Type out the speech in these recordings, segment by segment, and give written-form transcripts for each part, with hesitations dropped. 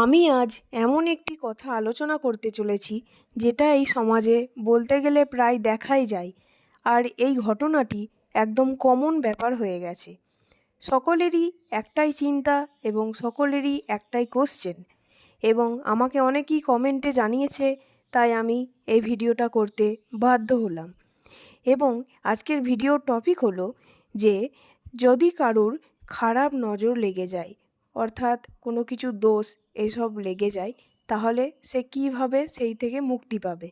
আমি আজ এমন একটি কথা আলোচনা করতে চলেছি যেটা এই সমাজে বলতে গেলে প্রায় দেখাই যায়। আর এই ঘটনাটি একদম কমন ব্যাপার হয়ে গেছে। সকলেরই একটাই চিন্তা এবং সকলেরই একটাই কোশ্চেন, এবং আমাকে অনেকেই কমেন্টে জানিয়েছে, তাই আমি এই ভিডিওটা করতে বাধ্য হলাম। এবং আজকের ভিডিওর টপিক হলো যে যদি কারুর খারাপ নজর লেগে যায়, অর্থাৎ কোনো কিছু দোষ এসব লেগে যায়, তাহলে সে কীভাবে সেই থেকে মুক্তি পাবে।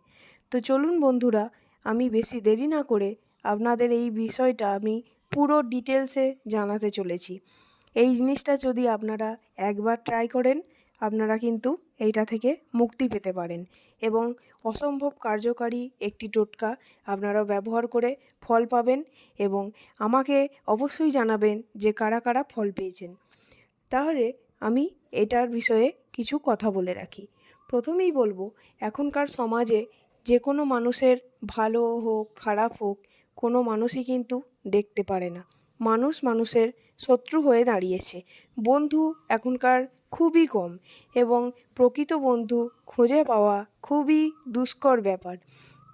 তো চলুন বন্ধুরা, আমি বেশি দেরি না করে আপনাদের এই বিষয়টা আমি পুরো ডিটেলসে জানাতে চলেছি। এই জিনিসটা যদি আপনারা একবার ট্রাই করেন, আপনারা কিন্তু এইটা থেকে মুক্তি পেতে পারেন এবং অসম্ভব কার্যকারী একটি টোটকা আপনারা ব্যবহার করে ফল পাবেন, এবং আমাকে অবশ্যই জানাবেন যে কারা কারা ফল পেয়েছেন। তাহলে আমি এটার বিষয়ে কিছু কথা বলে রাখি। প্রথমেই বলবো, এখনকার সমাজে যে কোনো মানুষের ভালো হোক খারাপ হোক, কোনো মানুষই কিন্তু দেখতে পারে না। মানুষ মানুষের শত্রু হয়ে দাঁড়িয়েছে। বন্ধু এখনকার খুবই কম, এবং প্রকৃত বন্ধু খুঁজে পাওয়া খুবই দুষ্কর ব্যাপার।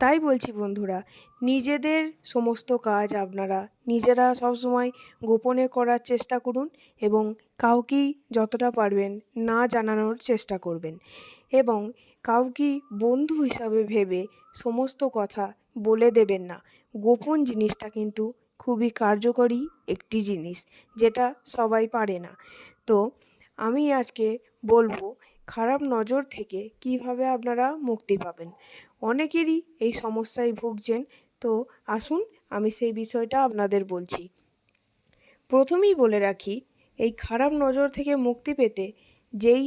তাই বলছি বন্ধুরা, নিজেদের সমস্ত কাজ আপনারা নিজেরা সবসময় গোপনে করার চেষ্টা করুন, এবং কাউকেই যতটা পারবেন না জানানোর চেষ্টা করবেন, এবং কাউকেই বন্ধু হিসাবে ভেবে সমস্ত কথা বলে দেবেন না। গোপন জিনিসটা কিন্তু খুবই কার্যকরী একটি জিনিস, যেটা সবাই পারে না। তো আমি আজকে বলবো খারাপ নজর থেকে কিভাবে আপনারা মুক্তি পাবেন। অনেকেরই এই সমস্যায় ভুগছেন, তো আসুন আমি সেই বিষয়টা আপনাদের বলছি। প্রথমেই বলে রাখি, এই খারাপ নজর থেকে মুক্তি পেতে যেই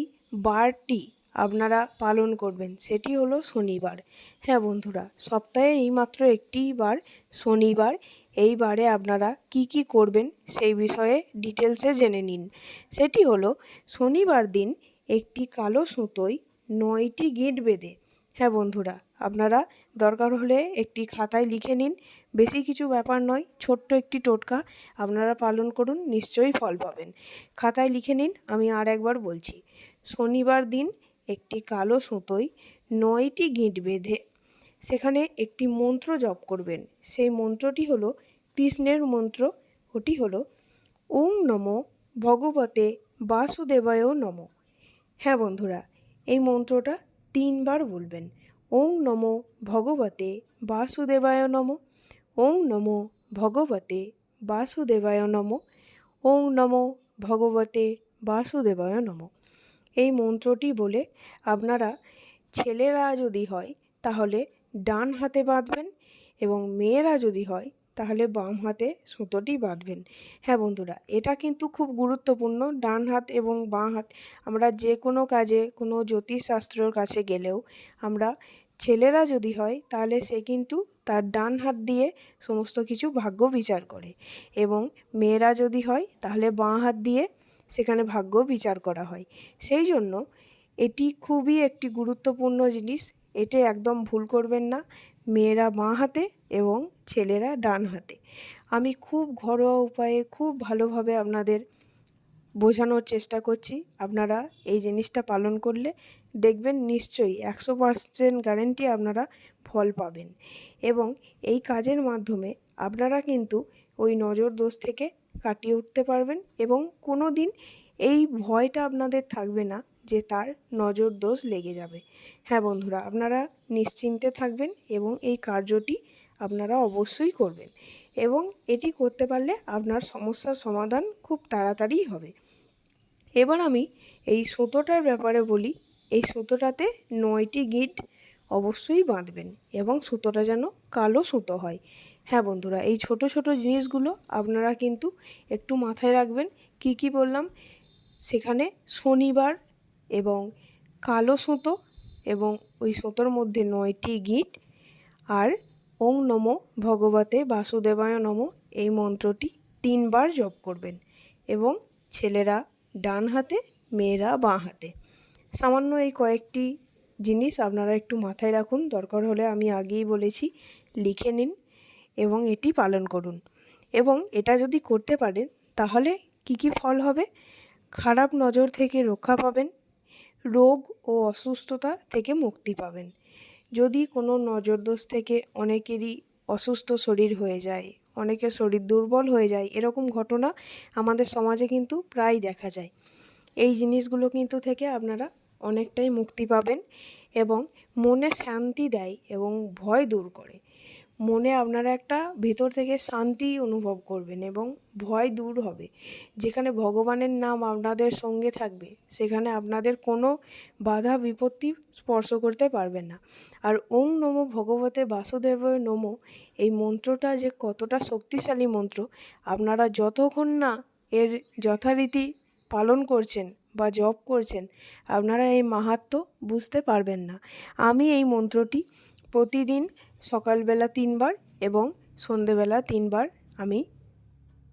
বারটি আপনারা পালন করবেন সেটি হলো শনিবার। হ্যাঁ বন্ধুরা, সপ্তাহে এইমাত্র একটি বার শনিবার। এই বারে আপনারা কি কি করবেন সেই বিষয়ে ডিটেলসে জেনে নিন। সেটি হলো, শনিবার দিন একটি কালো সুতোয় 9টি গিঁট বেঁধে, হ্যাঁ বন্ধুরা, আপনারা দরকার হলে একটি খাতায় লিখে নিন। বেশি কিছু ব্যাপার নয়, ছোট্ট একটি টোটকা, আপনারা পালন করুন, নিশ্চয়ই ফল পাবেন। খাতায় লিখে নিন, আমি আর একবার বলছি। শনিবার দিন একটি কালো সুতোয় 9টি গিঁট বেঁধে সেখানে একটি মন্ত্র জপ করবেন। সেই মন্ত্রটি হলো কৃষ্ণের মন্ত্র। ওটি হলো ওং নমো ভগবতে বাসুদেবায় নমঃ। হ্যাঁ বন্ধুরা, এই মন্ত্রটা 3বার বলবেন। ওং নমো ভগবতে বাসুদেবায় নমঃ, ওং নমো ভগবতে বাসুদেবায় নমঃ, ওং নমো ভগবতে বাসুদেবায় নমঃ। এই মন্ত্রটি বলে আপনারা, ছেলেরা যদি হয় তাহলে ডান হাতে বাঁধবেন, এবং মেয়েরা যদি হয় তাহলে বাম হাতে সুতোটি বাঁধবেন। হ্যাঁ বন্ধুরা, এটা কিন্তু খুব গুরুত্বপূর্ণ। ডান হাত এবং বাঁ হাত, আমরা যে কোনো কাজে কোনো জ্যোতিষশাস্ত্রের কাছে গেলেও আমরা, ছেলেরা যদি হয় তাহলে সে কিন্তু তার ডান হাত দিয়ে সমস্ত কিছু ভাগ্য বিচার করে, এবং মেয়েরা যদি হয় তাহলে বাঁ হাত দিয়ে সেখানে ভাগ্য বিচার করা হয়। সেই জন্য এটি খুবই একটি গুরুত্বপূর্ণ জিনিস, এটি একদম ভুল করবেন না। মেয়েরা বাঁ হাতে এবং ছেলেরা ডান হাতে। আমি খুব ঘরোয়া উপায়ে খুব ভালোভাবে আপনাদের বোঝানোর চেষ্টা করছি। আপনারা এই জিনিসটা পালন করলে দেখবেন নিশ্চয়ই 100% গ্যারেন্টি আপনারা ফল পাবেন, এবং এই কাজের মাধ্যমে আপনারা কিন্তু ওই নজর দোষ থেকে কাটিয়ে উঠতে পারবেন, এবং কোনো দিন এই ভয়টা আপনাদের থাকবে না যে তার নজর দোষ লেগে যাবে। হ্যাঁ বন্ধুরা, আপনারা নিশ্চিন্তে থাকবেন এবং এই কার্যটি আপনারা অবশ্যই করবেন, এবং এটি করতে পারলে আপনার সমস্যার সমাধান খুব তাড়াতাড়ি হবে। এবার আমি এই সুতোটার ব্যাপারে বলি। এই সুতোটাতে 9টি গিঁট অবশ্যই বাঁধবেন, এবং সুতোটা যেন কালো সুতো হয়। হ্যাঁ বন্ধুরা, এই ছোট ছোট জিনিসগুলো আপনারা কিন্তু একটু মাথায় রাখবেন। কি কি বললাম, সেখানে শনিবার এবং কালো সুতো, এবং ওই সুতোর মধ্যে 9টি গিঁট, আর ওং নমো ভগবতে বাসুদেবায় নমঃ এই মন্ত্রটি 3বার জপ করবেন, এবং ছেলেরা ডান হাতে, মেয়েরা বাঁ হাতে। সামান্য এই কয়েকটি জিনিস আপনারা একটু মাথায় রাখুন, দরকার হলে আমি আগেই বলেছি লিখে নিন, এবং এটি পালন করুন। এবং এটা যদি করতে পারেন তাহলে কি কি ফল হবে, খারাপ নজর থেকে রক্ষা পাবেন, রোগ ও অসুস্থতা থেকে মুক্তি পাবেন। যদি কোনো নজরদোষ থেকে অনেকেরই অসুস্থ শরীর হয়ে যায়, অনেকের শরীর দুর্বল হয়ে যায়, এরকম ঘটনা আমাদের সমাজে কিন্তু প্রায় দেখা যায়। এই জিনিসগুলো কিন্তু থেকে আপনারা অনেকটাই মুক্তি পাবেন এবং মনে শান্তি দেয় এবং ভয় দূর করে। মনে আপনারা একটা ভেতর থেকে শান্তি অনুভব করবেন এবং ভয় দূর হবে। যেখানে ভগবানের নাম আপনাদের সঙ্গে থাকবে, সেখানে আপনাদের কোনো বাধা বিপত্তি স্পর্শ করতে পারবে না। আর ওং নমো ভগবতে বাসুদেবায় নমো এই মন্ত্রটা যে কতটা শক্তিশালী মন্ত্র, আপনারা যতক্ষণ না এর যথারীতি পালন করছেন বা জপ করছেন, আপনারা এই মাহাত্ম্য বুঝতে পারবেন না। আমি এই মন্ত্রটি প্রতিদিন সকালবেলা 3 বার এবং সন্ধেবেলা 3 বার আমি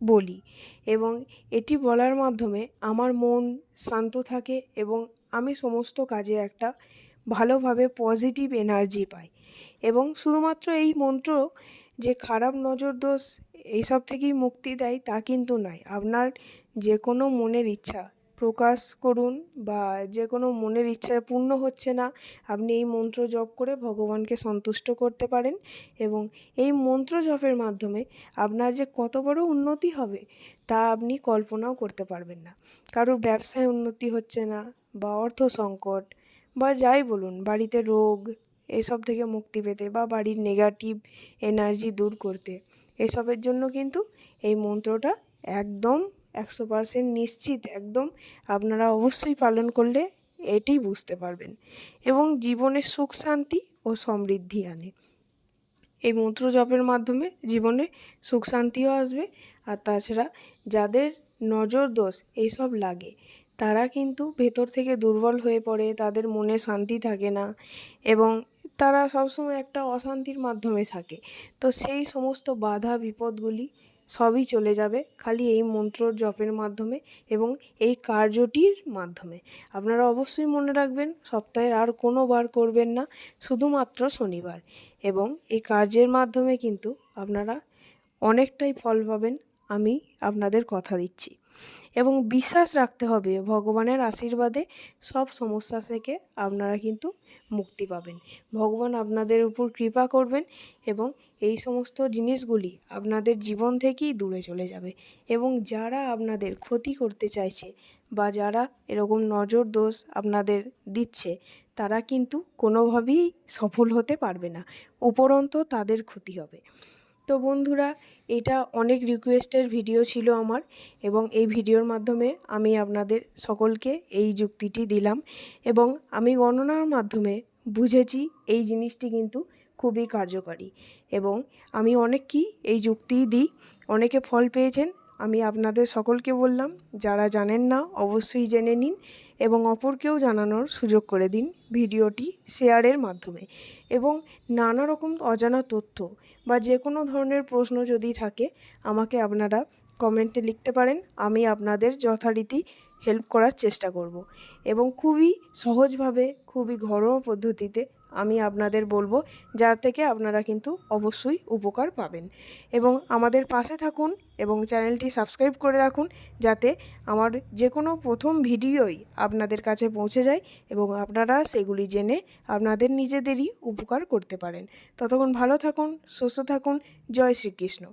বলি এবং এটি বলার মাধ্যমে আমার মন শান্ত থাকে এবং আমি সমস্ত কাজে একটা ভালোভাবে পজিটিভ এনার্জি পাই। এবং শুধুমাত্র এই মন্ত্র যে খারাপ নজর দোষ এইসব থেকেই মুক্তি দেয় তা কিন্তু নয়। আপনার যে কোনো মনের ইচ্ছা প্রকাশ করুন বা যে কোনো মনের ইচ্ছা পূর্ণ হচ্ছে না, আপনি এই মন্ত্র জপ করে ভগবানকে সন্তুষ্ট করতে পারেন এবং এই মন্ত্র জপের মাধ্যমে আপনার যে কত বড় উন্নতি হবে তা আপনি কল্পনাও করতে পারবেন না। কারোর ব্যবসায় উন্নতি হচ্ছে না বা অর্থ সংকট বা যাই বলুন, বাড়িতে রোগ এসব থেকে মুক্তি পেতে বা বাড়ির নেগেটিভ এনার্জি দূর করতে, এসবের জন্য কিন্তু এই মন্ত্রটা একদম 100% নিশ্চিত, একদম আপনারা অবশ্যই পালন করলে এটাই বুঝতে পারবেন এবং জীবনে সুখ শান্তি ও সমৃদ্ধি আনে। এই মন্ত্র জপের মাধ্যমে জীবনে সুখ শান্তিও আসবে। আর তাছাড়া যাদের নজর দোষ এইসব লাগে তারা কিন্তু ভেতর থেকে দুর্বল হয়ে পড়ে, তাদের মনে শান্তি থাকে না এবং তারা সবসময় একটা অশান্তির মাধ্যমে থাকে। তো সেই সমস্ত বাধা বিপদগুলি সবই চলে যাবে খালি এই মন্ত্র জপের মাধ্যমে এবং এই কার্যটির মাধ্যমে। আপনারা অবশ্যই মনে রাখবেন, সপ্তাহের আর কোনো বার করবেন না, শুধুমাত্র শনিবার। এবং এই কার্যের মাধ্যমে কিন্তু আপনারা অনেকটাই ফল পাবেন, আমি আপনাদের কথা দিচ্ছি। এবং বিশ্বাস রাখতে হবে, ভগবানের আশীর্বাদে সব সমস্যা থেকে আপনারা কিন্তু মুক্তি পাবেন। ভগবান আপনাদের উপর কৃপা করবেন এবং এই সমস্ত জিনিসগুলি আপনাদের জীবন থেকেই দূরে চলে যাবে। এবং যারা আপনাদের ক্ষতি করতে চাইছে বা যারা এরকম নজর দোষ আপনাদের দিচ্ছে, তারা কিন্তু কোনোভাবেই সফল হতে পারবে না, উপরন্তু তাদের ক্ষতি হবে। তো বন্ধুরা, এটা অনেক রিকোয়েস্টের ভিডিও ছিল আমার এবং এই ভিডিওর মাধ্যমে আমি আপনাদের সকলকে এই যুক্তিটি দিলাম এবং আমি গণনার মাধ্যমে বুঝেছি এই জিনিসটি কিন্তু খুবই কার্যকারী এবং আমি অনেককেই এই যুক্তিই দিই, অনেকে ফল পেয়েছেন। আমি আপনাদের সকলকে বললাম, যারা জানেন না অবশ্যই জেনে নিন এবং অপরকেও জানানোর সুযোগ করে দিন ভিডিওটি শেয়ারের মাধ্যমে। এবং নানা রকম অজানা তথ্য বা যে কোনো ধরনের প্রশ্ন যদি থাকে আমাকে আপনারা কমেন্টে লিখতে পারেন, আমি আপনাদের যথারীতি হেল্প করার চেষ্টা করব এবং খুবই সহজভাবে, খুবই ঘরোয়া পদ্ধতিতে আমি আপনাদের বলবো, যার থেকে আপনারা কিন্তু অবশ্যই উপকার পাবেন। এবং আমাদের পাশে থাকুন এবং চ্যানেলটি সাবস্ক্রাইব করে রাখুন, যাতে আমার যে কোনো প্রথম ভিডিওই আপনাদের কাছে পৌঁছে যায় এবং আপনারা সেগুলি জেনে আপনাদের নিজেদেরই উপকার করতে পারেন। ততক্ষণ ভালো থাকুন, সুস্থ থাকুন। জয় শ্রীকৃষ্ণ।